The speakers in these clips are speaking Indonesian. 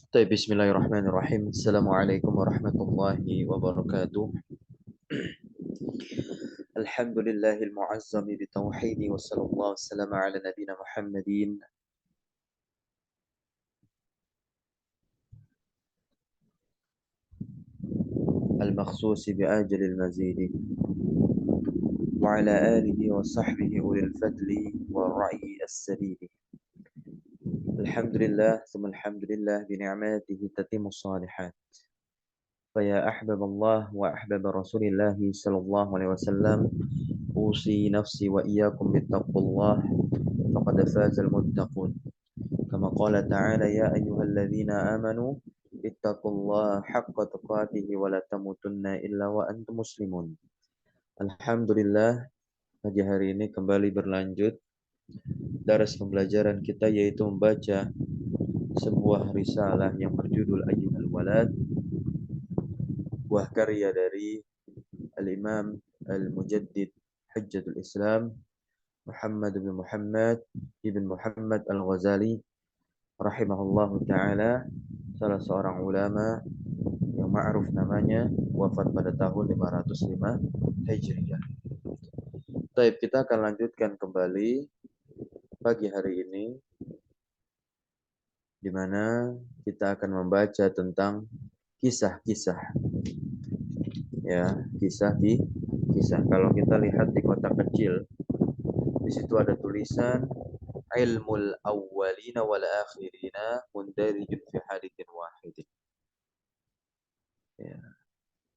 طيب بسم الله الرحمن الرحيم. السلام عليكم ورحمة الله وبركاته. الحمد لله المعظم بتوحيده، وصلى الله وسلم على نبينا محمد المخصوص بآجل المزيد، وعلى آله وصحبه أولي الفضل والرأي السديد. الحمد لله ثم الحمد لله بنعماته تتم الصالحات. فيا أحباب الله وأحباب رسول الله صلى الله عليه وسلم، أوصي نفسي وإياكم بتقوى الله، فقد فاز المتقون. كما قال تعالى: يا أيها الذين آمنوا اتقوا الله حق تقاته ولا تموتن إلا وأنتم مسلمون. Alhamdulillah, pagi hari ini kembali berlanjut daras pembelajaran kita, yaitu membaca sebuah risalah yang berjudul Ayyuhal Walad, buah karya dari Al-Imam Al-Mujaddid Hujjatul Islam Muhammad bin Muhammad ibn Muhammad Al-Ghazali rahimahullahu ta'ala, salah seorang ulama yang ma'ruf namanya, wafat pada tahun 505 Hijriah. Baik, kita akan lanjutkan kembali pagi hari ini, di mana kita akan membaca tentang kisah-kisah. Ya, kisah. Kalau kita lihat di kotak kecil, di situ ada tulisan ilmul awwalina wal akhirina mundarijun fi hadithin wahidin. Ya.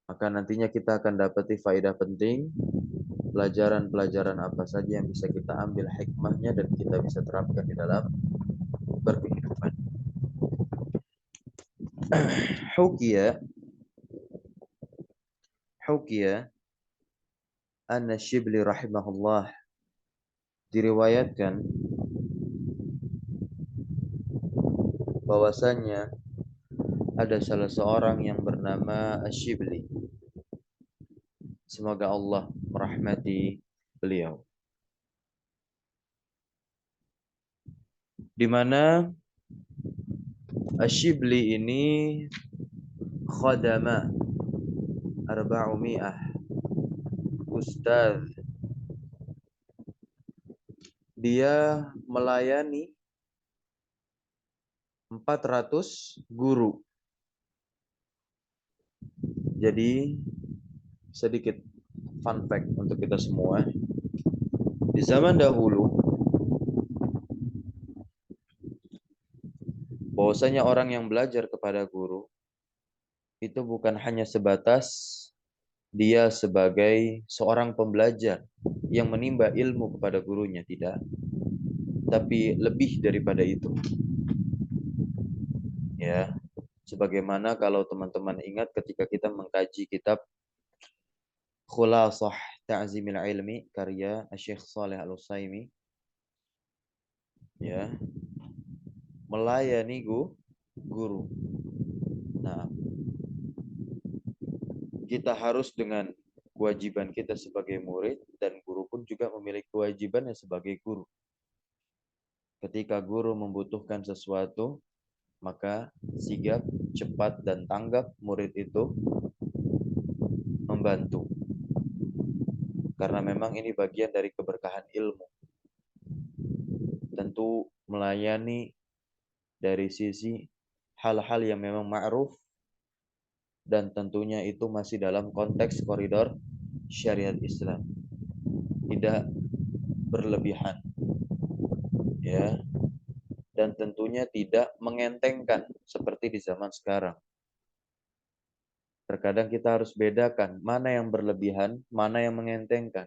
Maka nantinya kita akan dapati faedah penting, pelajaran-pelajaran apa saja yang bisa kita ambil hikmahnya dan kita bisa terapkan di dalam berkehidupan. Hukiya anna Shibli rahimahullah, diriwayatkan bahwasanya ada salah seorang yang bernama Shibli, semoga Allah merahmati beliau, di mana Shibli ini khadama 400 ustaz. Dia melayani 400 guru. Jadi sedikit fun fact untuk kita semua. Di zaman dahulu, bahwasanya orang yang belajar kepada guru itu bukan hanya sebatas dia sebagai seorang pembelajar yang menimba ilmu kepada gurunya, tidak. Tapi lebih daripada itu. Ya, sebagaimana kalau teman-teman ingat ketika kita mengkaji kitab Khulasah Ta'zimil Ilmi karya Syekh Shalih Al-Utsaimin, ya, melayani guru. Nah, kita harus dengan kewajiban kita sebagai murid, dan guru pun juga memiliki kewajibannya sebagai guru. Ketika guru membutuhkan sesuatu, maka sigap, cepat, dan tanggap murid itu membantu. Karena memang ini bagian dari keberkahan ilmu. Tentu melayani dari sisi hal-hal yang memang ma'ruf, dan tentunya itu masih dalam konteks koridor syariat Islam. Tidak berlebihan. Ya. Dan tentunya tidak mengentengkan seperti di zaman sekarang. Terkadang kita harus bedakan mana yang berlebihan, mana yang mengentengkan.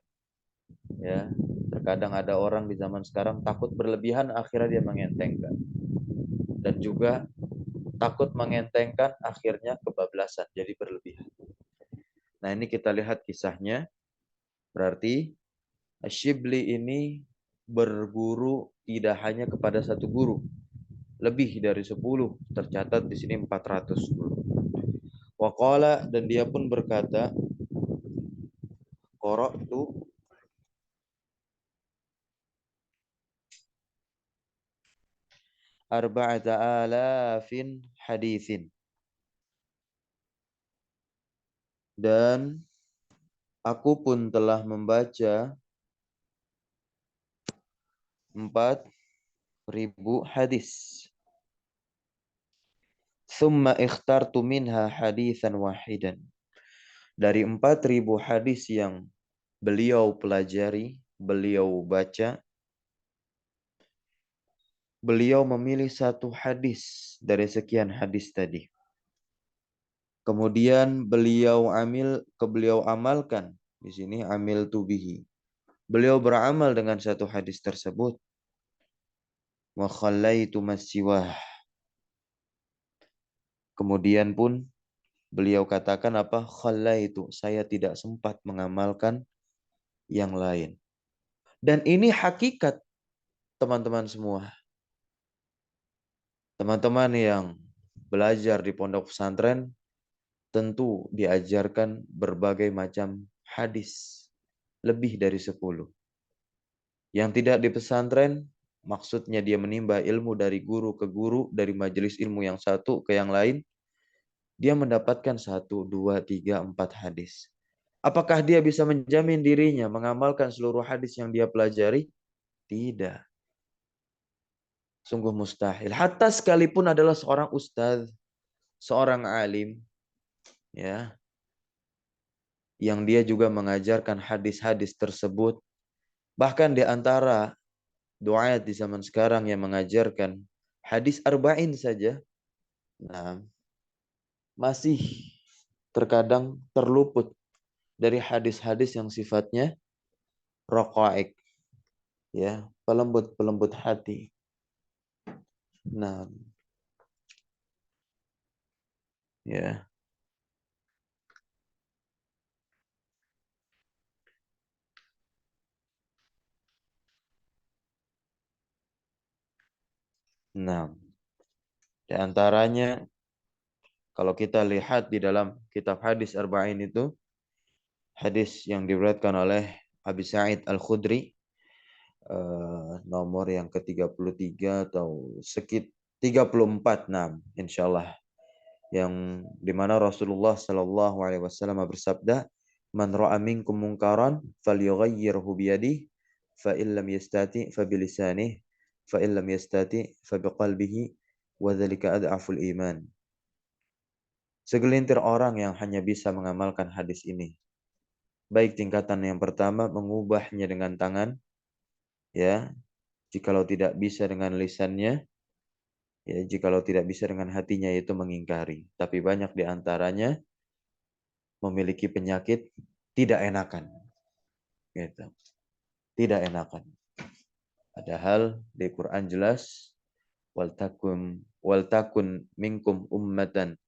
Ya, terkadang ada orang di zaman sekarang takut berlebihan, akhirnya dia mengentengkan. Dan juga takut mengentengkan, akhirnya kebablasan, jadi berlebihan. Nah, ini kita lihat kisahnya. Berarti Shibli ini berguru tidak hanya kepada satu guru, lebih dari 10, tercatat di sini 400 guru. Waqala, dan dia pun berkata, qara'tu arba'ata alafin hadithin. Dan aku pun telah membaca 4.000 hadis. Thumma ikhtartu minha hadithan wahidan. Dari 4.000 hadis yang beliau pelajari, beliau baca, beliau memilih satu hadis dari sekian hadis tadi. Kemudian beliau amalkan. Di sini amil tubihi. Beliau beramal dengan satu hadis tersebut. Wa khallaitu masiwah. Kemudian pun beliau katakan apa? Khallaitu. Saya tidak sempat mengamalkan yang lain. Dan ini hakikat teman-teman semua. Teman-teman yang belajar di pondok pesantren tentu diajarkan berbagai macam hadis. Lebih dari 10. Yang tidak di pesantren, maksudnya dia menimba ilmu dari guru ke guru, dari majelis ilmu yang satu ke yang lain, dia mendapatkan 1, 2, 3, 4 hadis. Apakah dia bisa menjamin dirinya mengamalkan seluruh hadis yang dia pelajari? Tidak. Sungguh mustahil. Hatta sekalipun adalah seorang ustadz, seorang alim, ya, yang dia juga mengajarkan hadis-hadis tersebut. Bahkan di antara du'at di zaman sekarang yang mengajarkan hadis arba'in saja, nah, masih terkadang terluput dari hadis-hadis yang sifatnya raqaiq, ya, pelembut-pelembut hati. Nah, ya. Nah, di antaranya kalau kita lihat di dalam kitab hadis arba'in itu, hadis yang diriwayatkan oleh Abi Sa'id Al-Khudri, nomor yang ke-33 atau 34, nah, insyaallah, yang dimana Rasulullah Shallallahu Alaihi Wasallam bersabda, "Man ra'a minkum munkaran, falyughayyirhu biyadihi, fa illam yastati, fa bilisanihi, fa illam yastati, fa biqalbihi, wa dzalika ad'aful iman." Segelintir orang yang hanya bisa mengamalkan hadis ini. Baik tingkatan yang pertama mengubahnya dengan tangan, ya, jikalau tidak bisa dengan lisannya, ya, jikalau tidak bisa dengan hatinya, itu mengingkari. Tapi banyak di antaranya memiliki penyakit tidak enakan, gitu. Tidak enakan. Padahal di Quran jelas, waltakun minkum ummatan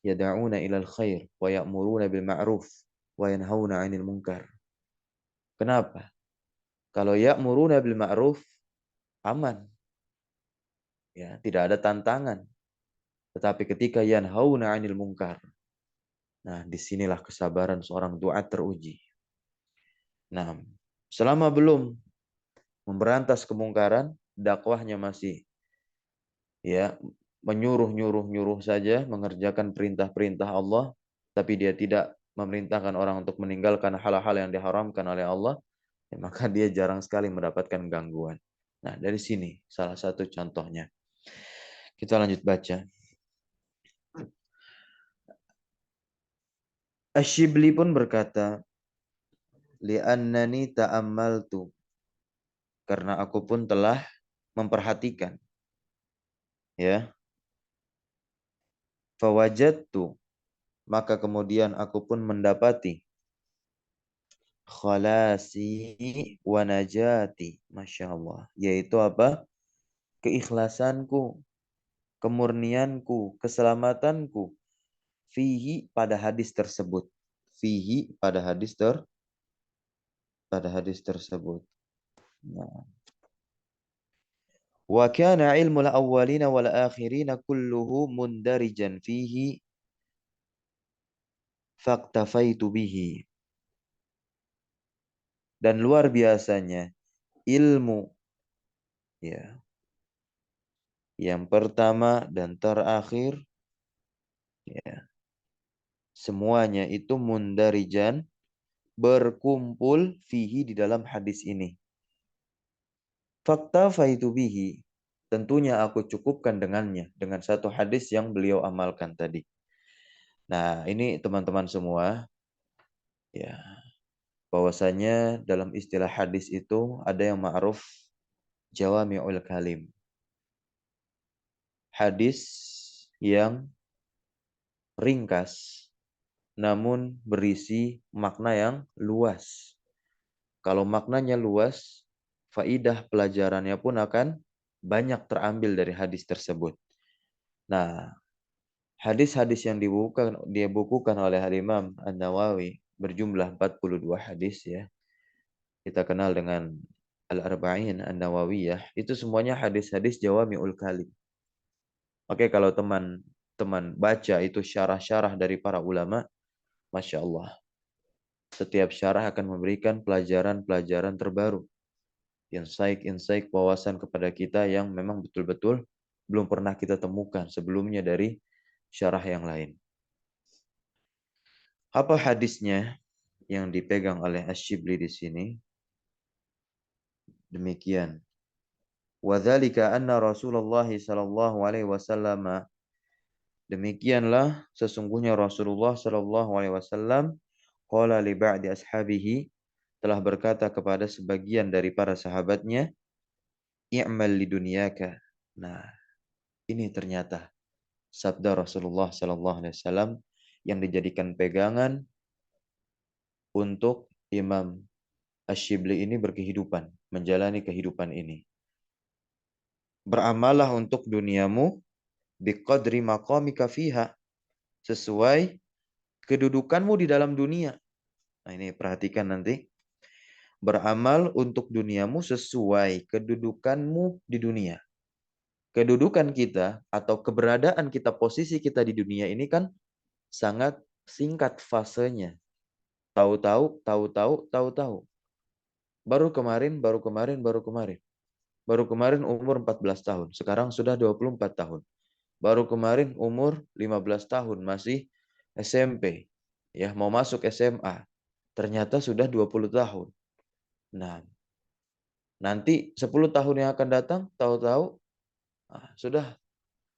yad'una ilal khair wa ya'muruna bil ma'ruf wa yanhauna 'anil munkar. Kenapa? Kalau ya'muruna bil ma'ruf aman. Ya, tidak ada tantangan. Tetapi ketika yanhauna 'anil munkar, nah, disinilah kesabaran seorang duat teruji. Nah, selama belum memberantas kemungkaran, dakwahnya masih, ya, menyuruh saja, mengerjakan perintah-perintah Allah, tapi dia tidak memerintahkan orang untuk meninggalkan hal-hal yang diharamkan oleh Allah, ya, maka dia jarang sekali mendapatkan gangguan. Nah, dari sini salah satu contohnya. Kita lanjut baca. Asyibli pun berkata, li'annani ta'ammaltu, karena aku pun telah memperhatikan, ya, fawajadtu, maka kemudian aku pun mendapati, khalasi wa najati, Masya Allah, yaitu apa? Keikhlasanku, kemurnianku, keselamatanku, fihi, pada hadis tersebut. Fihi, pada hadis tersebut. Nah. Wa kana ilmul awwalina wal akhirina kulluhu mundarijan fihi faktafaitu bihi. Dan luar biasanya ilmu, ya, Yang pertama dan terakhir, ya, semuanya itu mundarijan, berkumpul fihi di dalam hadis ini. Fakta faitu bihi. Tentunya aku cukupkan dengannya. Dengan satu hadis yang beliau amalkan tadi. Nah, ini teman-teman semua, ya, bahwasanya dalam istilah hadis itu ada yang ma'ruf jawami'ul kalim. Hadis yang ringkas namun berisi makna yang luas. Kalau maknanya luas, faidah pelajarannya pun akan banyak terambil dari hadis tersebut. Nah, hadis-hadis yang dibukukan oleh Imam An-Nawawi berjumlah 42 hadis, ya. Kita kenal dengan Al-Arba'in An-Nawawiyah. Itu semuanya hadis-hadis jawami'ul kalim. Oke, kalau teman-teman baca itu syarah-syarah dari para ulama, Masya Allah. Setiap syarah akan memberikan pelajaran-pelajaran terbaru. Insight-insight wawasan kepada kita yang memang betul-betul belum pernah kita temukan sebelumnya dari syarah yang lain. Apa hadisnya yang dipegang oleh Asy-Syibli di sini? Demikian. Wadzalika anna Rasulullah sallallahu alaihi wasallam, demikianlah sesungguhnya Rasulullah sallallahu alaihi wasallam qala li ba'di ashabihi, telah berkata kepada sebagian dari para sahabatnya, i'mal lidunyaka. Nah, ini ternyata sabda Rasulullah sallallahu alaihi wasallam yang dijadikan pegangan untuk Imam Asy-Syibli ini berkehidupan, menjalani kehidupan ini. Beramallah untuk duniamu biqadri maqamika fiha, sesuai kedudukanmu di dalam dunia. Nah, ini perhatikan nanti. Beramal untuk duniamu sesuai kedudukanmu di dunia. Kedudukan kita atau keberadaan kita, posisi kita di dunia ini kan sangat singkat fasenya. Tahu-tahu, tahu-tahu, tahu-tahu. Baru kemarin, baru kemarin, baru kemarin. Baru kemarin umur 14 tahun, sekarang sudah 24 tahun. Baru kemarin umur 15 tahun, masih SMP. Ya, mau masuk SMA. Ternyata sudah 20 tahun. Nah, nanti 10 tahun yang akan datang, tahu-tahu sudah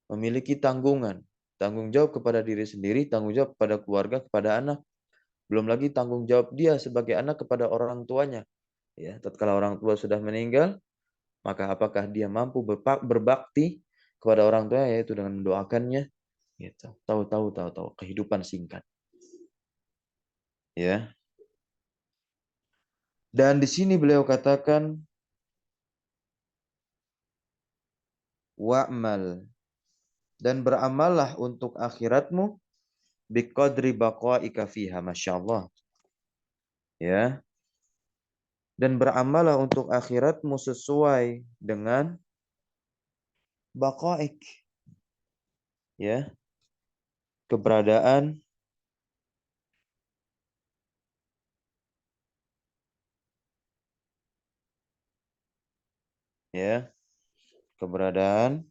memiliki tanggungan. Tanggung jawab kepada diri sendiri, tanggung jawab kepada keluarga, kepada anak. Belum lagi tanggung jawab dia sebagai anak kepada orang tuanya. Ya, tatkala orang tua sudah meninggal, maka apakah dia mampu berbakti kepada orang tua, yaitu dengan mendoakannya? Gitu. Tahu-tahu kehidupan singkat. Ya. Dan di sini beliau katakan wa'mal, dan beramallah untuk akhiratmu biqadri baqaika fiha, masyaallah. Ya. Dan beramallah untuk akhiratmu sesuai dengan baqaik. Ya. Keberadaan, ya. Keberadaan,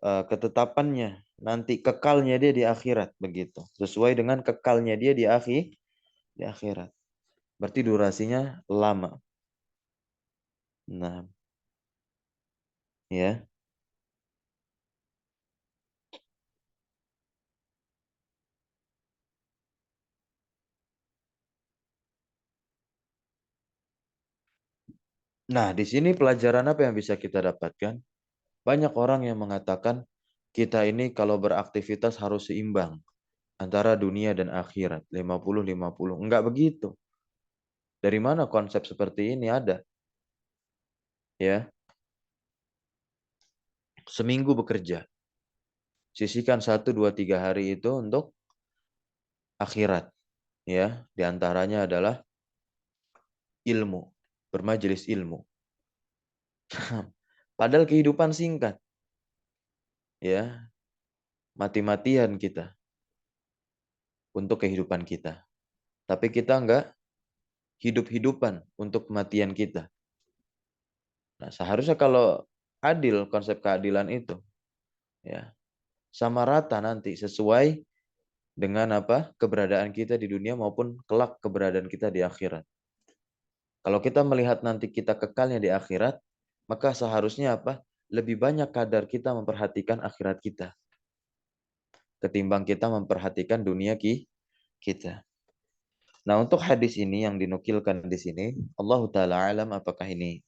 ketetapannya, nanti kekalnya dia di akhirat, begitu. Sesuai dengan kekalnya dia di akhirat. Berarti durasinya lama. Nah, ya. Nah, di sini pelajaran apa yang bisa kita dapatkan? Banyak orang yang mengatakan kita ini kalau beraktivitas harus seimbang antara dunia dan akhirat, 50-50. Enggak begitu. Dari mana konsep seperti ini ada? Ya, seminggu bekerja. Sisihkan 1, 2, 3 hari itu untuk akhirat. Ya, di antaranya adalah ilmu, bermajelis ilmu. Padahal kehidupan singkat. Ya, mati-matian kita untuk kehidupan kita. Tapi kita enggak hidup-hidupan untuk kematian kita. Nah, seharusnya kalau adil konsep keadilan itu, ya. Sama rata nanti sesuai dengan apa? Keberadaan kita di dunia maupun kelak keberadaan kita di akhirat. Kalau kita melihat nanti kita kekalnya di akhirat, maka seharusnya apa? Lebih banyak kadar kita memperhatikan akhirat kita ketimbang kita memperhatikan dunia kita. Nah, untuk hadis ini yang dinukilkan di sini, Allah taala alam apakah ini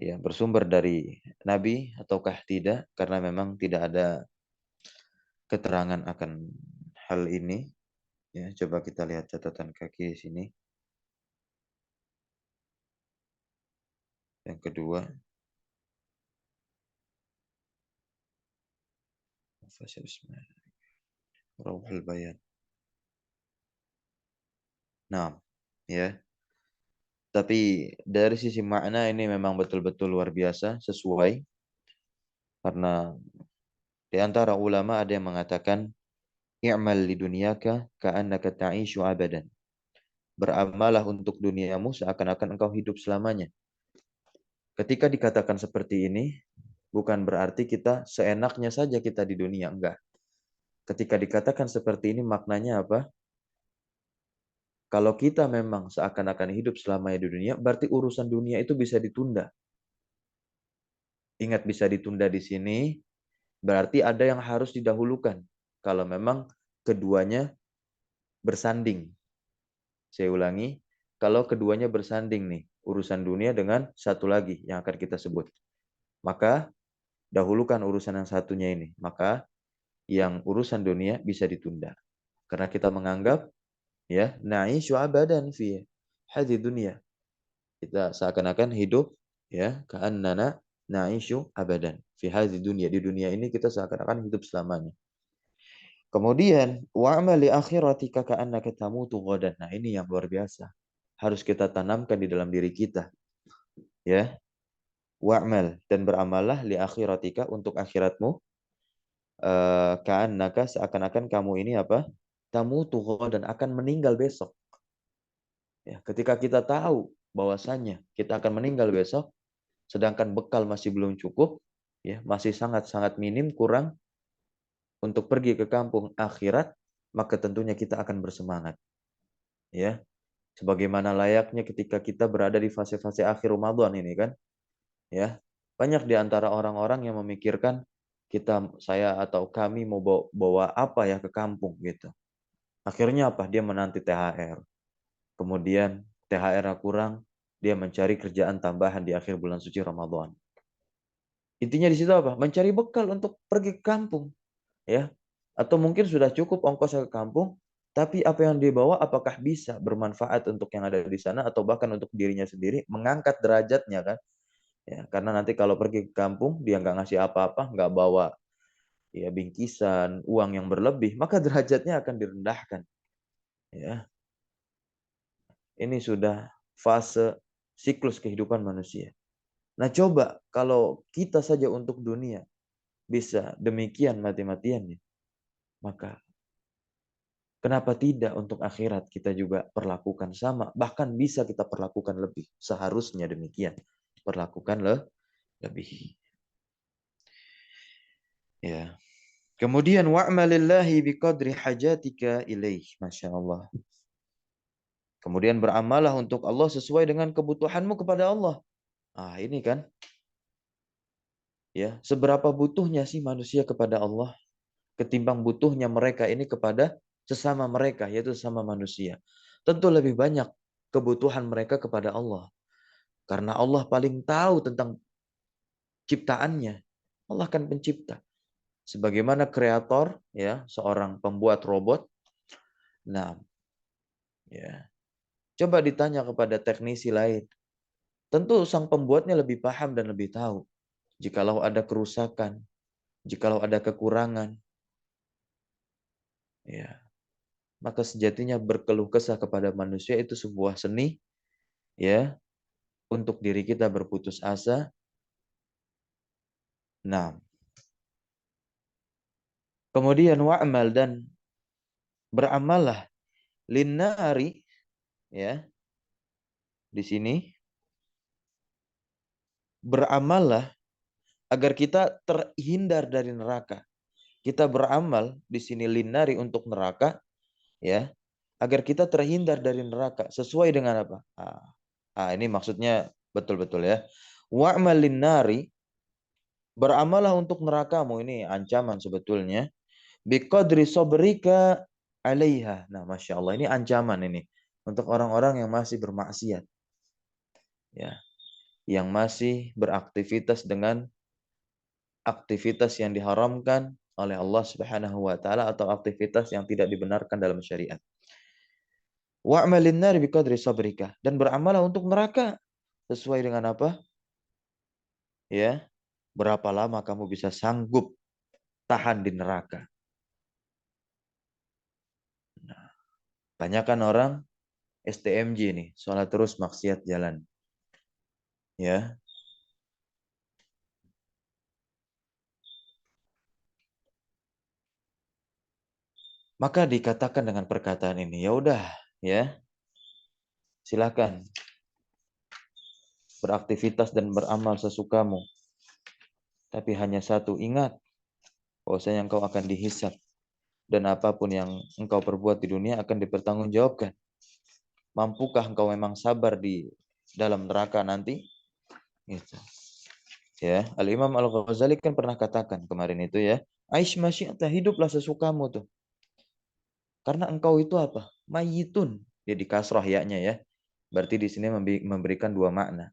ya bersumber dari Nabi ataukah tidak, karena memang tidak ada keterangan akan hal ini. Ya, coba kita lihat catatan kaki di sini. Yang kedua, Rauhul Bayan. Nah, ya. Tapi dari sisi makna ini memang betul-betul luar biasa, sesuai. Karena di antara ulama ada yang mengatakan, i'mal li dunyaka ka'annaka ta'ishu abadan. Beramalah untuk duniamu seakan-akan engkau hidup selamanya. Ketika dikatakan seperti ini, bukan berarti kita seenaknya saja kita di dunia, enggak. Ketika dikatakan seperti ini maknanya apa? Kalau kita memang seakan-akan hidup selamanya di dunia, berarti urusan dunia itu bisa ditunda. Ingat, bisa ditunda di sini, berarti ada yang harus didahulukan. Kalau memang keduanya bersanding. Saya ulangi, kalau keduanya bersanding nih, urusan dunia dengan satu lagi yang akan kita sebut. Maka dahulukan urusan yang satunya ini. Maka yang urusan dunia bisa ditunda. Karena kita menganggap ya, na'isyu abadan fi hadhi dunia. Kita seakan-akan hidup ya, ka'annana na'isyu abadan fi hadhi dunia. Di dunia ini kita seakan-akan hidup selamanya. Kemudian wa'mal li akhiratika ka'annaka tamutu ghadan. Nah, ini yang luar biasa. Harus kita tanamkan di dalam diri kita. Ya. Wa'mal, dan beramallah li akhiratika untuk akhiratmu. Ka'annaka seakan-akan kamu ini apa? Tamutu ghadan, akan meninggal besok. Ya, ketika kita tahu bahwasannya kita akan meninggal besok, sedangkan bekal masih belum cukup, ya, masih sangat-sangat minim, kurang untuk pergi ke kampung akhirat, maka tentunya kita akan bersemangat. Ya, sebagaimana layaknya ketika kita berada di fase-fase akhir Ramadan ini kan, ya, banyak di antara orang-orang yang memikirkan saya atau kami mau bawa apa ya ke kampung gitu. Akhirnya apa? Dia menanti THR. Kemudian THR kurang, dia mencari kerjaan tambahan di akhir bulan suci Ramadan. Intinya di situ apa? Mencari bekal untuk pergi ke kampung, ya. Atau mungkin sudah cukup ongkos ke kampung, tapi apa yang dia bawa apakah bisa bermanfaat untuk yang ada di sana atau bahkan untuk dirinya sendiri, mengangkat derajatnya kan? Ya, karena nanti kalau pergi ke kampung dia nggak ngasih apa-apa, nggak bawa ya bingkisan, uang yang berlebih, maka derajatnya akan direndahkan. Ya, ini sudah fase siklus kehidupan manusia. Nah, coba kalau kita saja untuk dunia bisa demikian mati-matiannya, maka kenapa tidak untuk akhirat kita juga perlakukan sama, bahkan bisa kita perlakukan lebih. Seharusnya demikian. Perlakukan lebih. Ya. Kemudian wa'malillahi biqadri hajatika ilaih. Masya Allah. Kemudian beramalah untuk Allah sesuai dengan kebutuhanmu kepada Allah. Ah, ini kan, ya, seberapa butuhnya sih manusia kepada Allah ketimbang butuhnya mereka ini kepada sesama mereka, yaitu sesama manusia. Tentu lebih banyak kebutuhan mereka kepada Allah. Karena Allah paling tahu tentang ciptaannya. Allah kan pencipta. Sebagaimana kreator, ya, seorang pembuat robot. Nah, ya, coba ditanya kepada teknisi lain. Tentu sang pembuatnya lebih paham dan lebih tahu. Jikalau ada kerusakan, jikalau ada kekurangan, ya, maka sejatinya berkeluh kesah kepada manusia itu sebuah seni, ya, untuk diri kita berputus asa. Nah, kemudian wa'mal, dan beramallah linnari, ya, di sini beramallah agar kita terhindar dari neraka. Kita beramal di sini linnari untuk neraka, ya, agar kita terhindar dari neraka. Sesuai dengan apa? Ini maksudnya betul-betul ya. Wa'mal linnari, beramalah untuk nerakamu. Ini ancaman sebetulnya. Biqadri sabrika alaiha. Nah, Masya Allah, ini ancaman ini. Untuk orang-orang yang masih bermaksiat. Ya, yang masih beraktivitas dengan aktivitas yang diharamkan oleh Allah Subhanahu wa taala atau aktivitas yang tidak dibenarkan dalam syariat. Wa'malin nar biqadri sabrika, dan beramalah untuk neraka sesuai dengan apa? Ya, berapa lama kamu bisa sanggup tahan di neraka. Nah, banyakkan orang STMJ nih, sholat terus maksiat jalan. Ya, maka dikatakan dengan perkataan ini, ya udah, ya, silakan beraktivitas dan beramal sesukamu. Tapi hanya satu, ingat bahwasanya engkau akan dihisab dan apapun yang engkau perbuat di dunia akan dipertanggungjawabkan. Mampukah engkau memang sabar di dalam neraka nanti? Gitu. Ya, Al-Imam Al-Ghazali kan pernah katakan kemarin itu ya, Aish masyiatah, hiduplah sesukamu tuh. Karena engkau itu apa? Mayitun. Dia di kasrah ya-nya ya. Berarti di sini memberikan dua makna.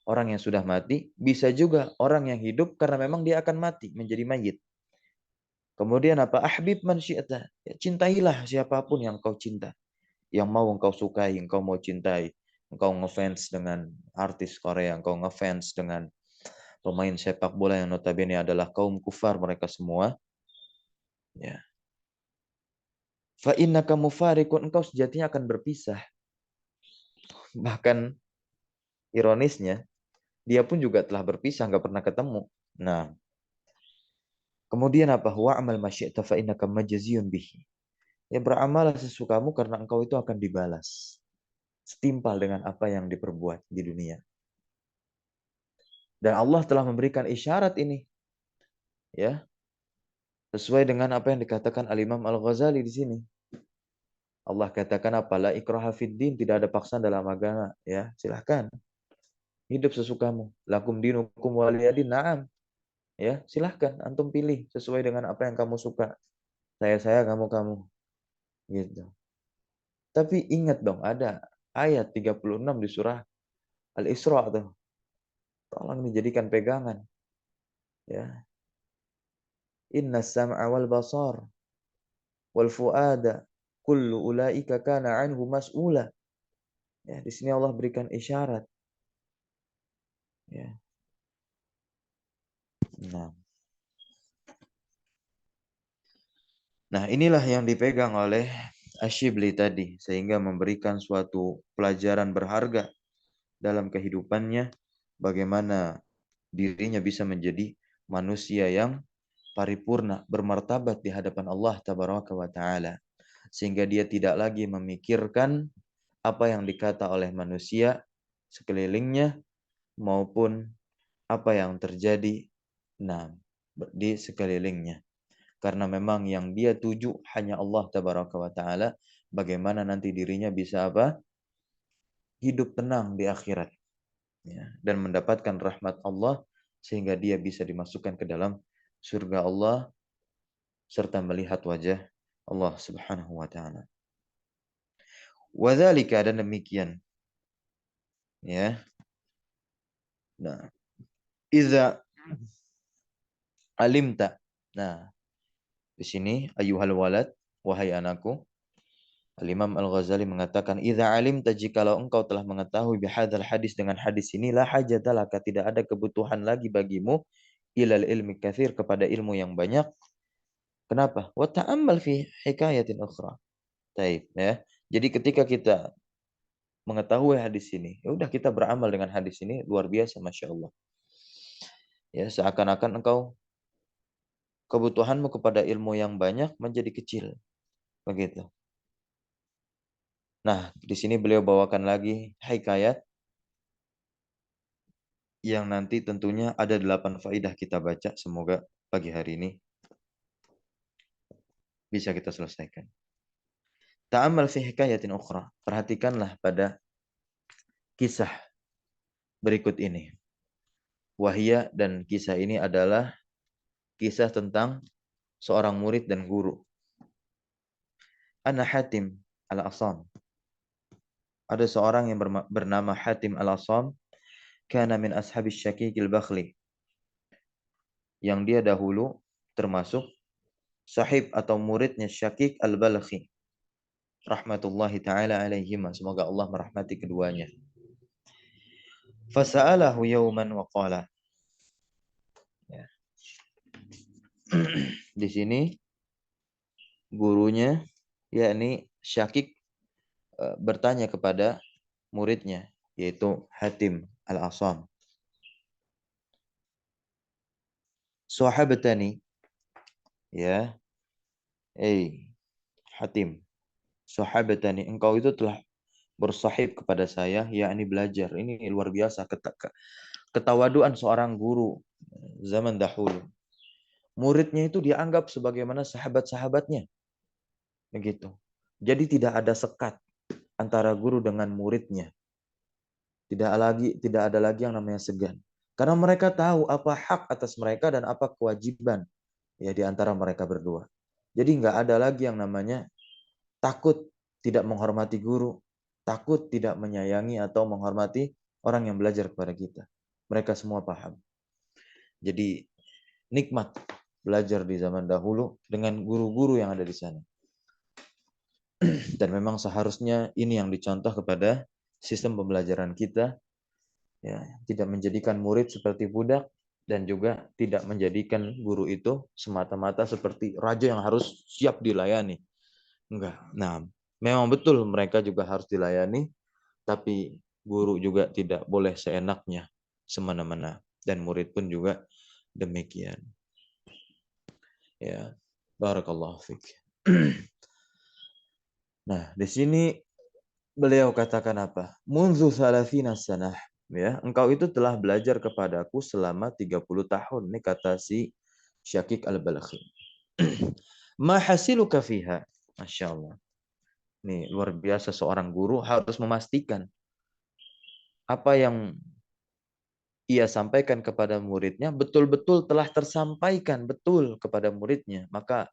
Orang yang sudah mati, bisa juga orang yang hidup karena memang dia akan mati, menjadi mayit. Kemudian apa? Ahbib man syi'ta. Ya, cintailah siapapun yang kau cinta. Yang mau engkau sukai, engkau mau cintai. Engkau ngefans dengan artis Korea, engkau ngefans dengan pemain sepak bola yang notabene adalah kaum kufar mereka semua. Ya. Fa innaka mufariqun, engkau sejatinya akan berpisah. Bahkan ironisnya, dia pun juga telah berpisah, nggak pernah ketemu. Nah, kemudian apa? Wa'amal masyi'ta fa innaka majziyun bihi. Ya, beramalah sesukamu karena engkau itu akan dibalas. Setimpal dengan apa yang diperbuat di dunia. Dan Allah telah memberikan isyarat ini, ya, sesuai dengan apa yang dikatakan Al-Imam Al-Ghazali di sini. Allah katakan apalah ikraha fid din, tidak ada paksaan dalam agama, ya. Silahkan hidup sesukamu. Lakum dinukum waliyadin. Na'am. Ya, silahkan antum pilih sesuai dengan apa yang kamu suka. Saya, kamu. Gitu. Tapi ingat dong, ada ayat 36 di surah Al-Isra tuh. Tolong dijadikan pegangan. Ya. Inna sam'a wal basar wal fuada kullu ulaika kana anhu mas'ula. Ya, di sini Allah berikan isyarat. Ya. Nah. Nah, inilah yang dipegang oleh Asyibli tadi, sehingga memberikan suatu pelajaran berharga dalam kehidupannya, bagaimana dirinya bisa menjadi manusia yang paripurna, bermartabat di hadapan Allah Tabaraka wa Ta'ala. Sehingga dia tidak lagi memikirkan apa yang dikata oleh manusia sekelilingnya, maupun apa yang terjadi di sekelilingnya. Karena memang yang dia tuju hanya Allah Tabaraka wa Ta'ala. Bagaimana nanti dirinya bisa apa? Hidup tenang di akhirat. Ya, dan mendapatkan rahmat Allah sehingga dia bisa dimasukkan ke dalam surga Allah serta melihat wajah Allah Subhanahu wa taala. Wadzalika, dan demikian, ya. Nah, iza alimta. Nah, di sini ayuhal walad, wahai anakku, Al-Imam Al-Ghazali mengatakan, "Idza alimta, jikalau engkau telah mengetahui bihadzal hadis, dengan hadis ini, la hajatalaka, tidak ada kebutuhan lagi bagimu ilal ilmi katsir, kepada ilmu yang banyak." Kenapa? Wa ta'ammal fi hikayatin ukhra. Taib, ya. Jadi ketika kita mengetahui hadis ini, ya udah kita beramal dengan hadis ini, luar biasa, Masya Allah. Ya, seakan-akan engkau kebutuhanmu kepada ilmu yang banyak menjadi kecil. Begitu. Nah, di sini beliau bawakan lagi hikayat yang nanti tentunya ada 8 faidah kita baca. Semoga pagi hari ini bisa kita selesaikan. Ta'amal fi hikayatin ukhra. Perhatikanlah pada kisah berikut ini. Wahia, dan kisah ini adalah kisah tentang seorang murid dan guru. Ana Hatim al-Asam. Ada seorang yang bernama Hatim al-Asam. Kana min ashabis Syakik al-Bakhli. Yang dia dahulu termasuk sahib atau muridnya Syakik al-Balkhi. Rahmatullahi ta'ala alaihima. Semoga Allah merahmati keduanya. Fasa'alahu yawman wa qala. Ya. Di sini gurunya, yakni Syakik, bertanya kepada muridnya, yaitu Hatim al-Asam. Sahabatani, ya, Hatim, sahabatani, engkau itu telah bersahib kepada saya, yakni belajar. Ini luar biasa ketawaduan seorang guru zaman dahulu. Muridnya itu dianggap sebagaimana sahabat-sahabatnya. Begitu. Jadi tidak ada sekat antara guru dengan muridnya. Tidak ada lagi yang namanya segan. Karena mereka tahu apa hak atas mereka dan apa kewajiban ya di antara mereka berdua. Jadi nggak ada lagi yang namanya takut tidak menghormati guru, takut tidak menyayangi atau menghormati orang yang belajar kepada kita. Mereka semua paham. Jadi nikmat belajar di zaman dahulu dengan guru-guru yang ada di sana. Dan memang seharusnya ini yang dicontoh kepada sistem pembelajaran kita, ya, tidak menjadikan murid seperti budak dan juga tidak menjadikan guru itu semata-mata seperti raja yang harus siap dilayani. Enggak. Nah, memang betul mereka juga harus dilayani, tapi guru juga tidak boleh seenaknya semena-mena, dan murid pun juga demikian. Ya, barakallahu fiik. Nah, di sini beliau katakan apa? Munzu salafina sanah. Ya, engkau itu telah belajar kepadaku selama 30 tahun. Ini kata si Syakik al-Balkhi. Ma hasiluka fiha? Masya Allah. Ini luar biasa, seorang guru harus memastikan apa yang ia sampaikan kepada muridnya betul-betul telah tersampaikan betul kepada muridnya. Maka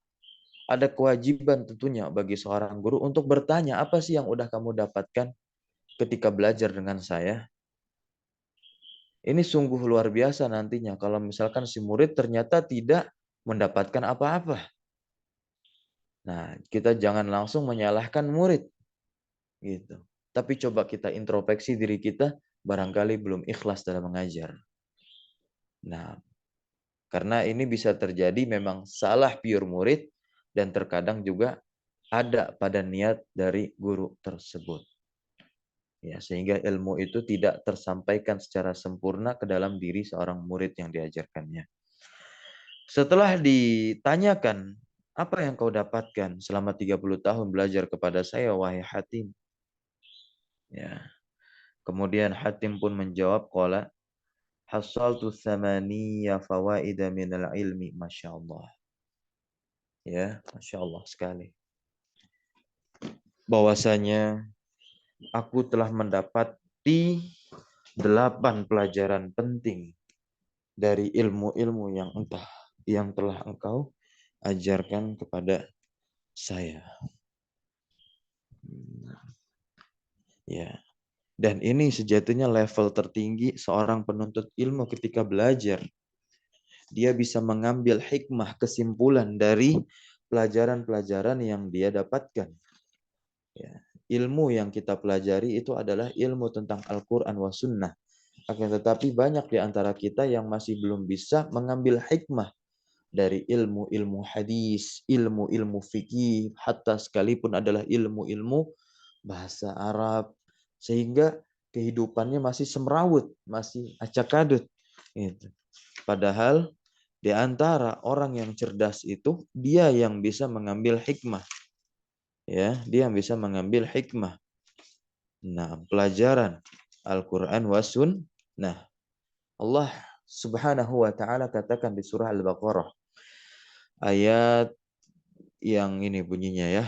ada kewajiban tentunya bagi seorang guru untuk bertanya, apa sih yang udah kamu dapatkan ketika belajar dengan saya? Ini sungguh luar biasa nantinya kalau misalkan si murid ternyata tidak mendapatkan apa-apa. Nah, kita jangan langsung menyalahkan murid, gitu. Tapi coba kita introspeksi diri kita, barangkali belum ikhlas dalam mengajar. Nah, karena ini bisa terjadi memang salah pure murid dan terkadang juga ada pada niat dari guru tersebut. Ya, sehingga ilmu itu tidak tersampaikan secara sempurna ke dalam diri seorang murid yang diajarkannya. Setelah ditanyakan, apa yang kau dapatkan selama 30 tahun belajar kepada saya, wahai Hatim? Ya. Kemudian Hatim pun menjawab, qala hasaltu thamaniya fawaida minal ilmi. Masya Allah. Ya, Masya Allah sekali. Bahwasanya aku telah mendapati 8 pelajaran penting dari ilmu-ilmu yang telah engkau ajarkan kepada saya. Ya. Dan ini sejatinya level tertinggi seorang penuntut ilmu ketika belajar. Dia bisa mengambil hikmah, kesimpulan dari pelajaran-pelajaran yang dia dapatkan. Ya. Ilmu yang kita pelajari itu adalah ilmu tentang Al-Quran wa Sunnah. Akan tetapi banyak di antara kita yang masih belum bisa mengambil hikmah dari ilmu-ilmu hadis, ilmu-ilmu fikih, hatta sekalipun adalah ilmu-ilmu bahasa Arab, sehingga kehidupannya masih semrawut, masih acak-adut. Gitu. Padahal di antara orang yang cerdas itu, dia yang bisa mengambil hikmah. Ya, dia yang bisa mengambil hikmah. Nah, pelajaran Al-Quran wa Sunnah. Allah Subhanahu wa taala katakan di surah Al-Baqarah ayat yang ini bunyinya ya.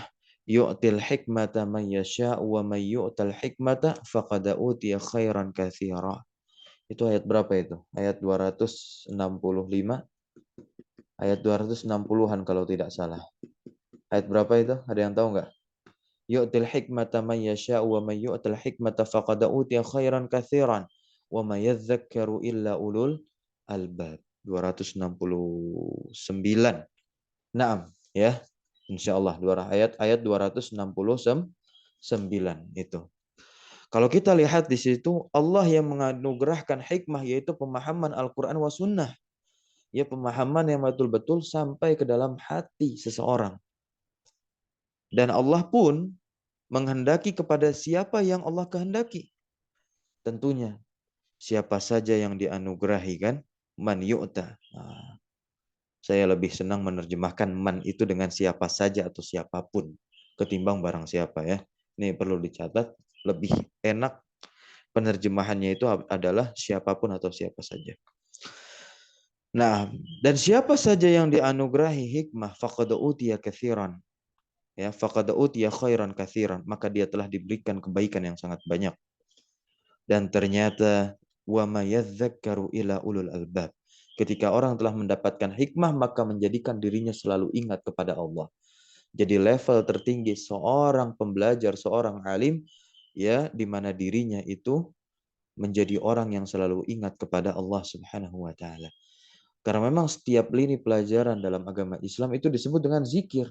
Yu'til hikmata man yasha'u wa may yu'tal hikmata faqad utiya khairan katsira. Itu ayat berapa itu? Ayat 265, ayat 260-an kalau tidak salah. Ayat berapa itu? Ada yang tahu nggak? Yu'til hikmata man yasha'u wa may yu'tal hikmata faqad utiya khairan katsiran wa may yadhakkaru illa ulul albab. 269. Naam, ya. Insyaallah ayat 269 itu. Kalau kita lihat di situ Allah yang menganugerahkan hikmah yaitu pemahaman Al-Qur'an wa sunnah. Ya, pemahaman yang betul-betul sampai ke dalam hati seseorang. Dan Allah pun menghendaki kepada siapa yang Allah kehendaki. Tentunya siapa saja yang dianugerahi kan, man yu'ta. Nah, saya lebih senang menerjemahkan man itu dengan siapa saja atau siapapun ketimbang barang siapa ya. Ini perlu dicatat, lebih enak penerjemahannya itu adalah siapapun atau siapa saja. Nah, dan siapa saja yang dianugerahi hikmah faqad utiya katsiran. Ya, faqad utiya khairan katsiran, maka dia telah diberikan kebaikan yang sangat banyak. Dan ternyata wa may yadhakkaru ila ulul albab. Ketika orang telah mendapatkan hikmah, maka menjadikan dirinya selalu ingat kepada Allah. Jadi level tertinggi seorang pembelajar, seorang alim, ya, di mana dirinya itu menjadi orang yang selalu ingat kepada Allah Subhanahu wa taala. Karena memang setiap lini pelajaran dalam agama Islam itu disebut dengan zikir.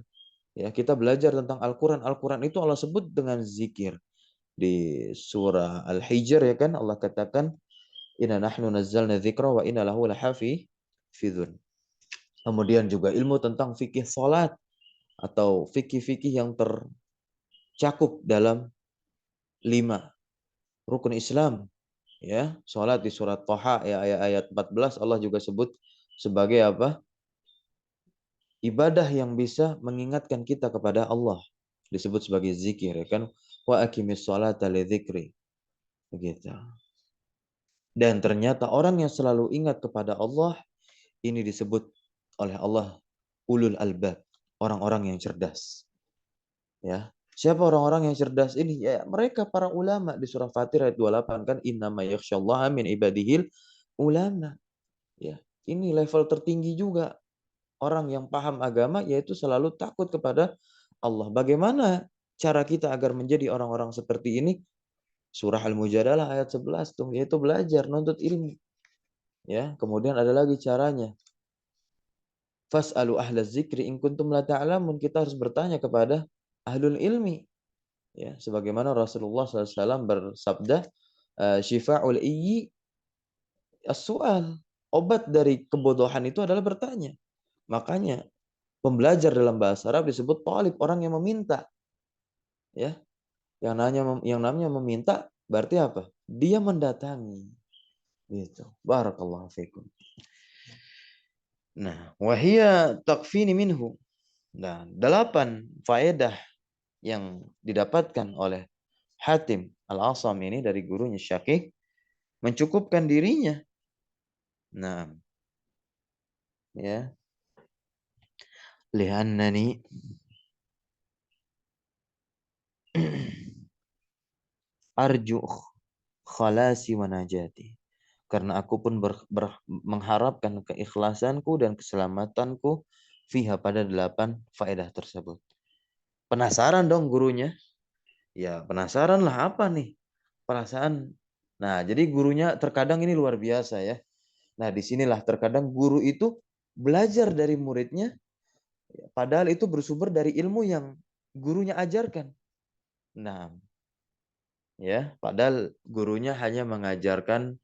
Ya, kita belajar tentang Al-Qur'an. Al-Qur'an itu Allah sebut dengan zikir. Di surah Al-Hijr ya kan Allah katakan inna nahnu nazzalna dzikra wa inna lahu lahafizun. Kemudian juga ilmu tentang fikih salat atau fikih-fikih yang tercakup dalam 5 rukun Islam. Ya, salat di surat Thaha ya ayat 14 Allah juga sebut sebagai apa? Ibadah yang bisa mengingatkan kita kepada Allah. Disebut sebagai zikir ya kan? Wa aqimis sholata lidzikri. Begitu. Dan ternyata orang yang selalu ingat kepada Allah ini disebut oleh Allah ulul albab, orang-orang yang cerdas. Ya. Siapa orang-orang yang cerdas ini? Ya, mereka para ulama di surah Fatir ayat 28 kan innama yakhsyallaha min ibadihil ulama. Ya. Ini level tertinggi juga. Orang yang paham agama yaitu selalu takut kepada Allah. Bagaimana cara kita agar menjadi orang-orang seperti ini? Surah Al-Mujadalah ayat 11 tuh, yaitu belajar, nuntut ilmu. Ya, kemudian ada lagi caranya. Fas'alu ahla zikri in kuntum la ta'lamun. Kita harus bertanya kepada ahlul ilmi. Ya, sebagaimana Rasulullah SAW bersabda, syifa'ul iyyi as-su'al. Obat dari kebodohan itu adalah bertanya. Makanya pembelajar dalam bahasa Arab disebut talib, orang yang meminta. Ya, yang namanya meminta berarti apa? Dia mendatangi. Gitu. Barakallahu fikum. Nah, wahia takfini minhu. Nah, 8 faedah yang didapatkan oleh Hatim Al-Asam ini dari gurunya Syakik mencukupkan dirinya. Nah, ya. Li'annani arju khalasi wa najati. Karena aku pun mengharapkan keikhlasanku dan keselamatanku fiha pada 8 faedah tersebut. Penasaran dong gurunya? Ya, penasaran lah apa nih? Perasaan. Nah, jadi gurunya terkadang ini luar biasa ya. Nah, disinilah terkadang guru itu belajar dari muridnya, padahal itu bersumber dari ilmu yang gurunya ajarkan. Nah, ya, padahal gurunya hanya mengajarkan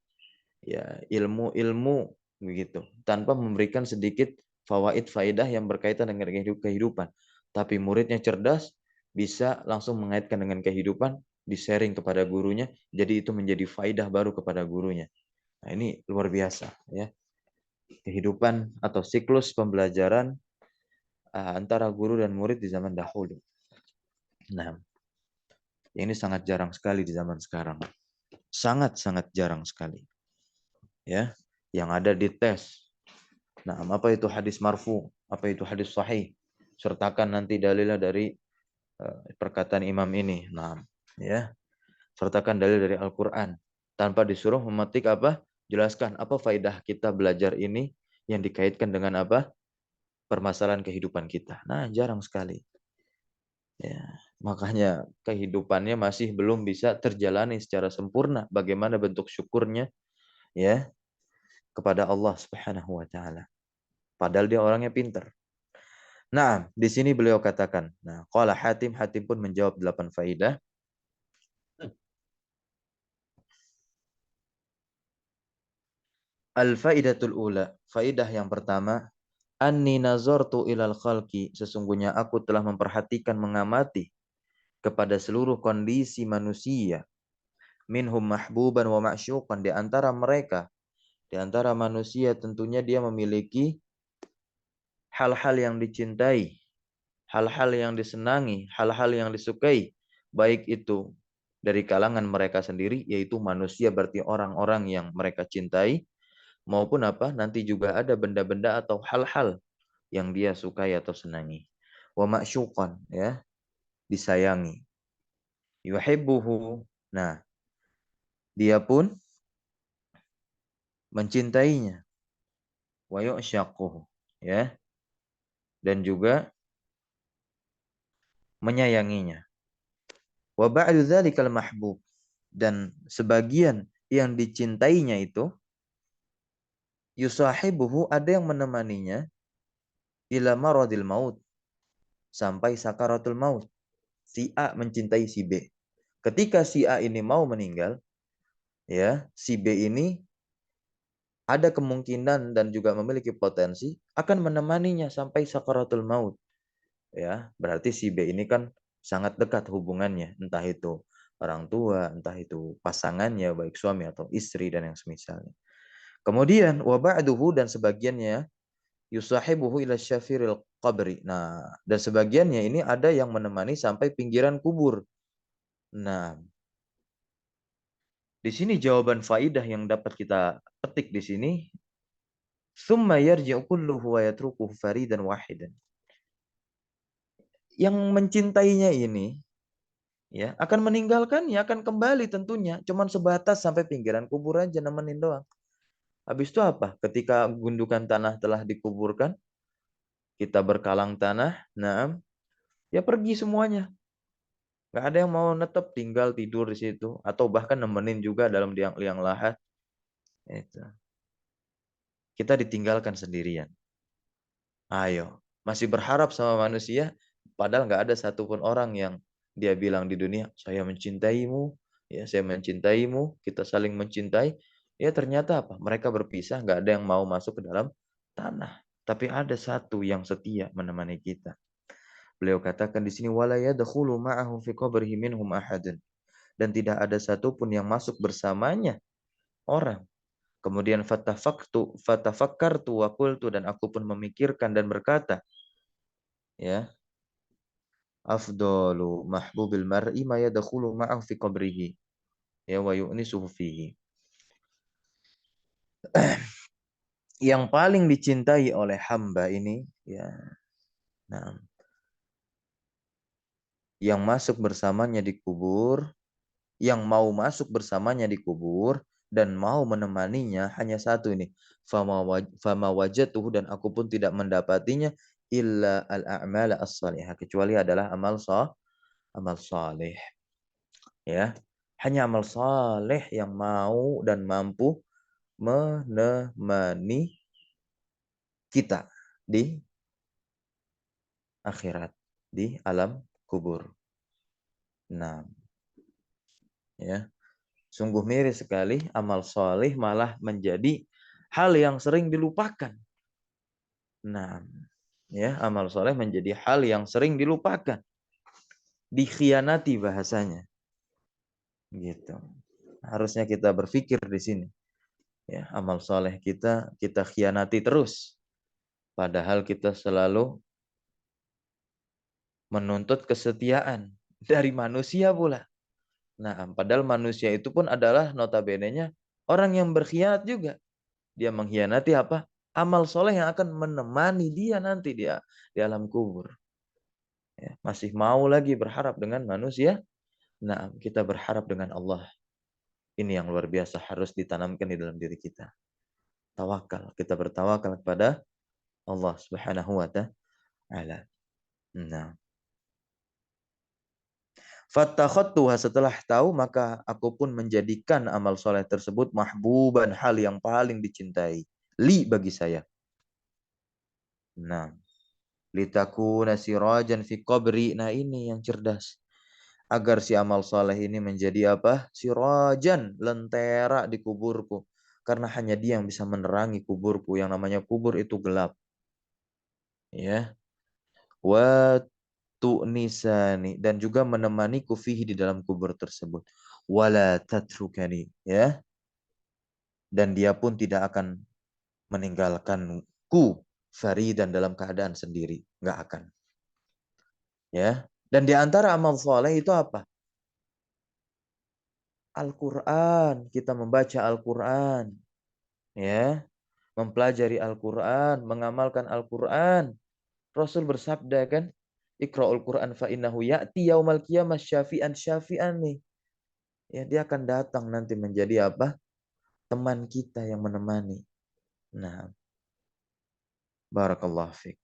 ya ilmu-ilmu begitu, tanpa memberikan sedikit fawaid faidah yang berkaitan dengan kehidupan. Tapi muridnya cerdas, bisa langsung mengaitkan dengan kehidupan, di-sharing kepada gurunya, jadi itu menjadi faidah baru kepada gurunya. Nah, ini luar biasa ya. Kehidupan atau siklus pembelajaran antara guru dan murid di zaman dahulu. Nah, ini sangat jarang sekali di zaman sekarang. Sangat-sangat jarang sekali. Ya. yang ada di tes. Nah, apa itu hadis marfu? Apa itu hadis sahih? Sertakan nanti dalilnya dari perkataan imam ini. Nah, ya. Sertakan dalil dari Al-Qur'an tanpa disuruh memetik apa? Jelaskan apa faedah kita belajar ini yang dikaitkan dengan apa? Permasalahan kehidupan kita. Nah, jarang sekali. Ya, makanya kehidupannya masih belum bisa terjalani secara sempurna. Bagaimana bentuk syukurnya ya kepada Allah Subhanahu wa taala. Padahal dia orangnya pintar. Nah, di sini beliau katakan, nah, qala Hatim, Hatim pun menjawab 8 faidah. Al-faidatul ula, faidah yang pertama, anni nazartu ilal khalqi, sesungguhnya aku telah memperhatikan mengamati kepada seluruh kondisi manusia, minhum mahbuban wa ma'syuqan, di antara mereka, di antara manusia tentunya dia memiliki hal-hal yang dicintai, hal-hal yang disenangi, hal-hal yang disukai, baik itu dari kalangan mereka sendiri, yaitu manusia berarti orang-orang yang mereka cintai, maupun apa nanti juga ada benda-benda atau hal-hal yang dia sukai atau senangi. Wa ma'syuqan, ya, disayangi. Yuhibbuhu. Nah, dia pun mencintainya. Wa yu'syaquhu, ya, dan juga menyayanginya. Wa ba'du dzalikal mahbub, dan sebagian yang dicintainya itu yusahibuhu, ada yang menemaninya ila maradil maut, sampai sakaratul maut. Si A mencintai si B. Ketika si A ini mau meninggal, ya, si B ini ada kemungkinan dan juga memiliki potensi akan menemaninya sampai sakaratul maut. Ya, berarti si B ini kan sangat dekat hubungannya, entah itu orang tua, entah itu pasangannya, baik suami atau istri dan yang semisalnya. Kemudian wa ba'duhu, dan sebagiannya yusahibuhu ila syafiril qabri. Nah, dan sebagiannya ini ada yang menemani sampai pinggiran kubur. Nah, di sini jawaban faidah yang dapat kita petik di sini, summa yarji'u kulluhu wa yatrukuhu faridan wahidan. Yang mencintainya ini ya akan meninggalkan, ya akan kembali tentunya, cuman sebatas sampai pinggiran kubur aja nemenin doang. Habis itu apa? Ketika gundukan tanah telah dikuburkan, kita berkalang tanah, nah, ya pergi semuanya. Gak ada yang mau netep tinggal tidur di situ atau bahkan nemenin juga dalam liang lahat. Itu. Kita ditinggalkan sendirian. Ayo, masih berharap sama manusia, padahal nggak ada satupun orang yang dia bilang di dunia, saya mencintaimu, ya saya mencintaimu, kita saling mencintai. Ya ternyata apa? Mereka berpisah, nggak ada yang mau masuk ke dalam tanah. Tapi ada satu yang setia menemani kita. Beliau katakan di sini, wala yadkhulu ma'ahu fi qabrihi minhum ahadun, dan tidak ada satupun yang masuk bersamanya orang. Kemudian fatafakkartu wa qultu, dan aku pun memikirkan dan berkata, ya, afdalu mahbubil mar'i ma yadkhulu ma'ahu fi qabrihi, ya, wa yu'nisuhu fihi. Yang paling dicintai oleh hamba ini, ya, nah, yang masuk bersamanya di kubur, yang mau masuk bersamanya di kubur dan mau menemaninya hanya satu ini, fama wajatuhu, dan aku pun tidak mendapatinya, illa al-a'mal as-salihah, kecuali adalah amal saleh, ya, hanya amal saleh yang mau dan mampu menemani kita di akhirat, di alam kubur. Nah, ya, sungguh miris sekali amal soleh malah menjadi hal yang sering dilupakan. Nah, ya, amal soleh menjadi hal yang sering dilupakan, dikhianati bahasanya, gitu. Harusnya kita berpikir di sini, ya, amal soleh kita khianati terus, padahal kita selalu menuntut kesetiaan dari manusia pula. Nah, padahal manusia itu pun adalah notabene-nya orang yang berkhianat juga. Dia mengkhianati apa? Amal soleh yang akan menemani dia nanti dia di alam kubur. Ya, masih mau lagi berharap dengan manusia? Nah, kita berharap dengan Allah. Ini yang luar biasa harus ditanamkan di dalam diri kita. Tawakal. Kita bertawakal kepada Allah Subhanahu wa ta'ala. Nah, fattakhadtuha, setelah tahu maka aku pun menjadikan amal soleh tersebut mahbuban, hal yang paling dicintai. Li, bagi saya. Nah, litakuna sirajan fi qabri. Nah, ini yang cerdas. Agar si amal soleh ini menjadi apa? Sirajan, lentera di kuburku. Karena hanya dia yang bisa menerangi kuburku. Yang namanya kubur itu gelap. Ya. Wa tu'nisani, dan juga menemaniku fihi, di dalam kubur tersebut. Wala tatrukani, ya. Dan dia pun tidak akan meninggalkanku faridan, dalam keadaan sendiri. Nggak akan. Ya. Dan di antara amal soleh itu apa? Al-Quran. Kita membaca Al-Quran. Ya. Mempelajari Al-Quran. Mengamalkan Al-Quran. Rasul bersabda kan, Iqra'ul Quran fa innahu ya'ti yaumal qiyamah syafi'an syafi'an nih. Ya, dia akan datang nanti menjadi apa? Teman kita yang menemani. Nah, barakallahu fiik.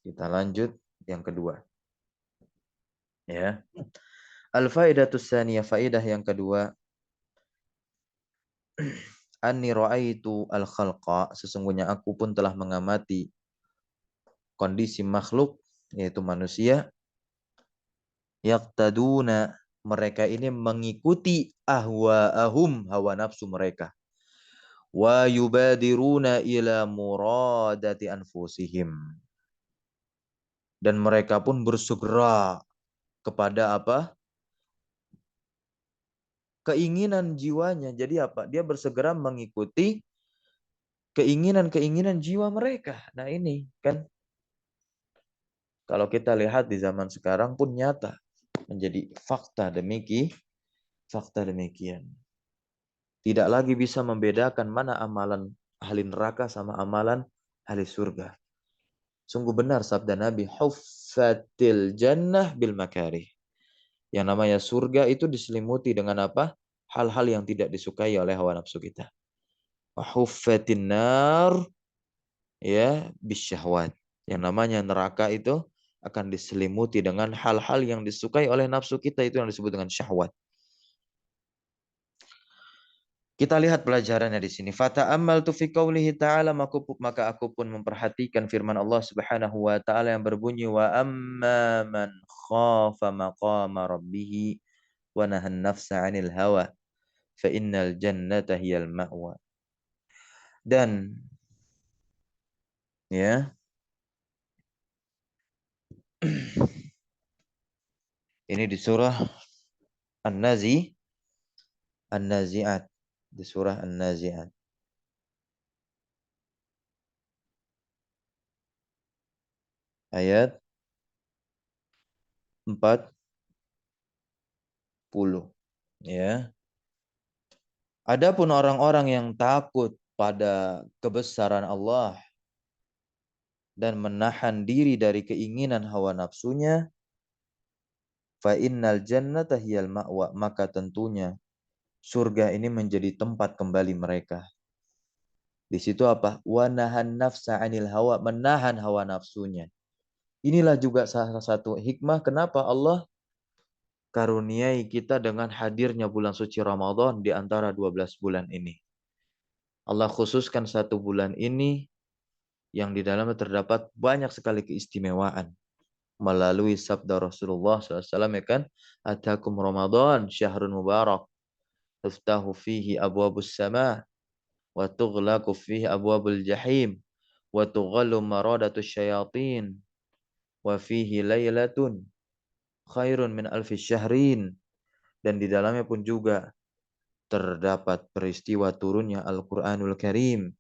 Kita lanjut yang kedua. Ya. Al-faidatus tsaniyah, faidah yang kedua. Anni ra'aitu al-khalqa, sesungguhnya aku pun telah mengamati kondisi makhluk, yaitu manusia, yaqtaduna, mereka ini mengikuti ahwa'ahum, hawa nafsu mereka, wa yubadiruna ila muradati anfusihim, dan mereka pun bersegera kepada apa? Keinginan jiwanya. Jadi apa? Dia bersegera mengikuti keinginan-keinginan jiwa mereka. Nah, ini kan kalau kita lihat di zaman sekarang pun nyata menjadi fakta demikian. Tidak lagi bisa membedakan mana amalan ahli neraka sama amalan ahli surga. Sungguh benar sabda Nabi, huffatil jannah bil makarih. Yang namanya surga itu diselimuti dengan apa? Hal-hal yang tidak disukai oleh hawa nafsu kita. Wa huffatin nar, ya, bisyahwat. Yang namanya neraka itu akan diselimuti dengan hal-hal yang disukai oleh nafsu kita, itu yang disebut dengan syahwat. Kita lihat pelajarannya di sini. Fata'ammaltu fi qoulihi ta'ala, maka aku pun memperhatikan firman Allah Subhanahu wa taala yang berbunyi, wa amma man khafa maqama rabbih wa nahan nafsa 'anil hawa fa innal jannata hiyal ma'wa. Dan ya, ini di surah An-Nazi'at, di surah An-Nazi'at ayat 40, ya. Adapun orang-orang yang takut pada kebesaran Allah dan menahan diri dari keinginan hawa nafsunya, fa innal jannata hiyal ma'wa, maka tentunya surga ini menjadi tempat kembali mereka. Di situ apa? Wa nahan nafsa 'anil hawa, menahan hawa nafsunya. Inilah juga salah satu hikmah kenapa Allah karuniai kita dengan hadirnya bulan suci Ramadan di antara 12 bulan ini. Allah khususkan satu bulan ini yang di dalamnya terdapat banyak sekali keistimewaan. Melalui sabda Rasulullah SAW, ya kan? Atakum Ramadan syahrun mubarak, tuftahu fihi abwabus sama, wa tughlaqu fihi abwabul jahim, wa tughallu maradatus syayatin, wa fihi laylatun khairun min alfi syahrin. Dan di dalamnya pun juga terdapat peristiwa turunnya Al-Quranul Karim,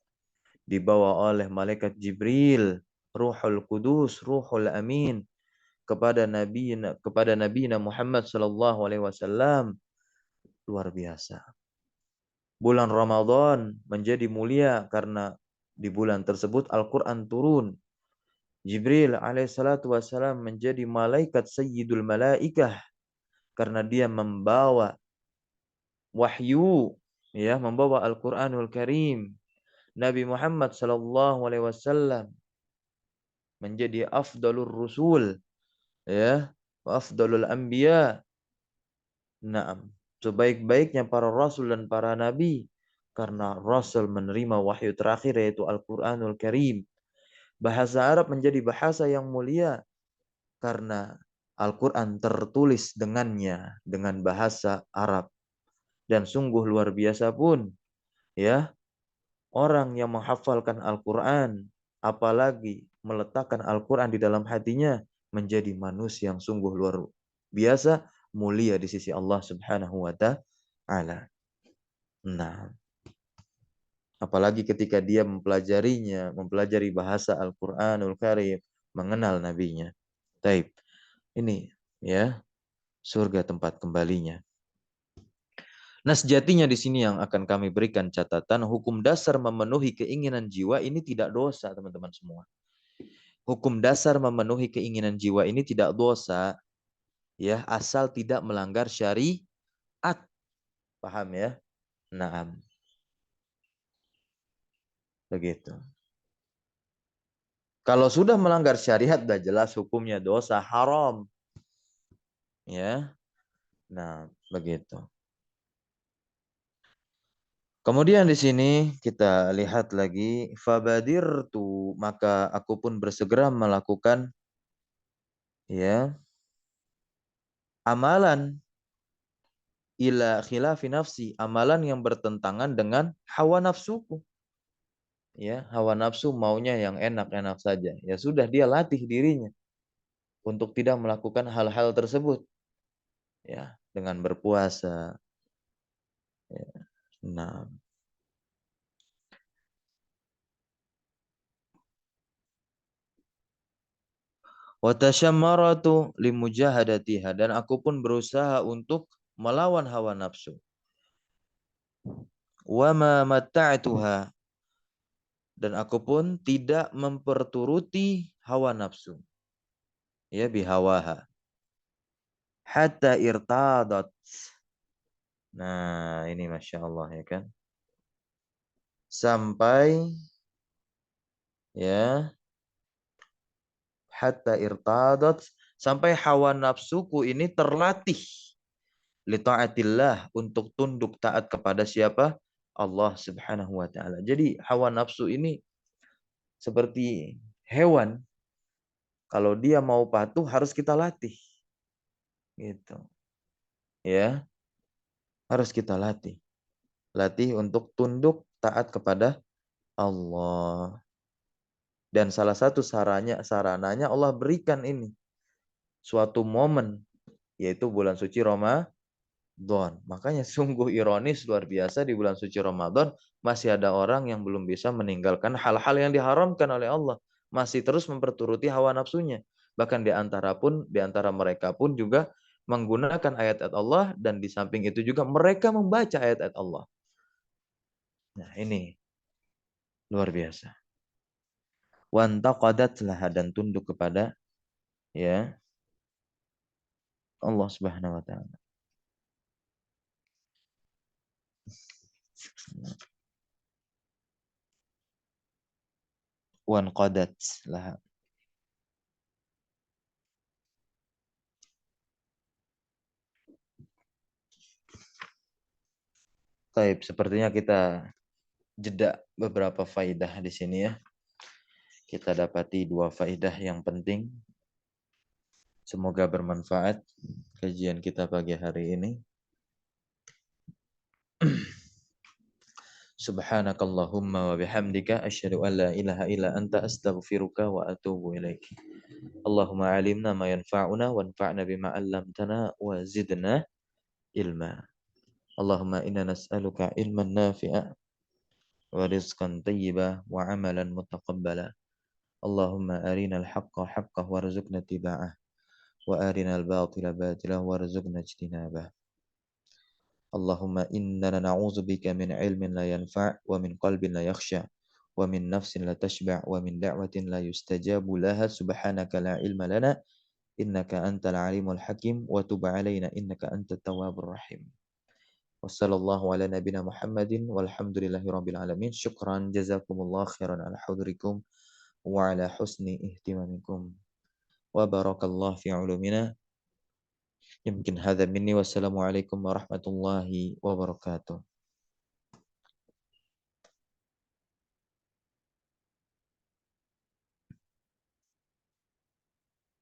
dibawa oleh malaikat Jibril, Ruhul Kudus, Ruhul Amin, kepada Nabi Muhammad sallallahu alaihi wasallam. Luar biasa. Bulan Ramadan menjadi mulia karena di bulan tersebut Al-Quran turun. Jibril alaihissalatu wassalam menjadi malaikat sayyidul malaikah karena dia membawa wahyu, ya, membawa Al-Quranul Karim. Nabi Muhammad sallallahu alaihi wasallam menjadi afdalur rusul, ya, wa afdalul anbiya. Naam, sebaik-baiknya para rasul dan para nabi karena rasul menerima wahyu terakhir yaitu Al-Qur'anul Karim. Bahasa Arab menjadi bahasa yang mulia karena Al-Qur'an tertulis dengannya dengan bahasa Arab. Dan sungguh luar biasa pun, ya, orang yang menghafalkan Al-Qur'an apalagi meletakkan Al-Qur'an di dalam hatinya menjadi manusia yang sungguh luar biasa mulia di sisi Allah Subhanahu wa taala. Nah, apalagi ketika dia mempelajarinya, mempelajari bahasa Al-Qur'anul Karim, mengenal nabinya. Taib. Ini, ya, surga tempat kembalinya. Nah, sejatinya di sini yang akan kami berikan catatan, hukum dasar memenuhi keinginan jiwa ini tidak dosa, teman-teman semua. Hukum dasar memenuhi keinginan jiwa ini tidak dosa, ya, asal tidak melanggar syariat. Paham ya? Nah, begitu. Kalau sudah melanggar syariat, sudah jelas hukumnya dosa haram. Ya, nah, begitu. Kemudian di sini kita lihat lagi, fabadirtu, maka aku pun bersegera melakukan, ya, amalan ila khilafi nafsi, amalan yang bertentangan dengan hawa nafsuku. Ya, hawa nafsu maunya yang enak-enak saja. Ya sudah, dia latih dirinya untuk tidak melakukan hal-hal tersebut. Ya, dengan berpuasa. Ya. Nah, wa tashammaratu limujahadatiha, dan aku pun berusaha untuk melawan hawa nafsu. Wa ma matta'tuha, dan aku pun tidak memperturuti hawa nafsu. Ya, bihawaha. Hatta irtadat. Nah, ini Masya Allah, ya kan. Sampai, ya, hatta irtadat, sampai hawa nafsuku ini terlatih li taatillah, untuk tunduk taat kepada siapa? Allah Subhanahu wa taala. Jadi hawa nafsu ini seperti hewan, kalau dia mau patuh harus kita latih. Gitu. Ya, harus kita latih. Latih untuk tunduk taat kepada Allah. Dan salah satu sarananya Allah berikan ini suatu momen, yaitu bulan suci Ramadan. Makanya sungguh ironis luar biasa, di bulan suci Ramadan masih ada orang yang belum bisa meninggalkan hal-hal yang diharamkan oleh Allah, masih terus memperturuti hawa nafsunya. Bahkan di antara mereka pun juga menggunakan ayat-ayat Allah, dan di samping itu juga mereka membaca ayat-ayat Allah. Nah, ini luar biasa. Wantaqadat laha, dan tunduk kepada, ya, Allah Subhanahu wa taala. Wanqadat laha. Baik, sepertinya kita jeda beberapa faidah di sini, ya. Kita dapati dua faidah yang penting. Semoga bermanfaat kajian kita pagi hari ini. Subhanakallahumma wa bihamdika asyhadu an la ilaha illa anta astaghfiruka wa atubu ilaik. Allahumma alimna ma yanfa'una wanfa'na bima 'allamtana wa zidna ilma. Allahumma inna nas'aluka ilman nafi'a wa rizqan thayyiba wa 'amalan mutaqabbala. Allahumma arinal haqqa haqqah warzuqna tiba'ah wa arinal batila batilah warzuqna ijtinabah. Allahumma innana na'udzubika min ilmin la yanfa' wa min qalbin la yakhsha wa min nafsin la tashba' wa min da'watin la yustajabu laha subhanaka la ilma lana innaka antal alimul hakim wa tub alaina innaka antat tawwabur rahim. Wassallallahu ala nabina Muhammadin walhamdulillahi rabbil alamin. Syukran jazakumullah khairan ala hudurikum wa ala husni ihtimamikum. Wa barakallahu fi ulumina. Yumkin hadza minni wassalamu alaikum warahmatullahi wabarakatuh.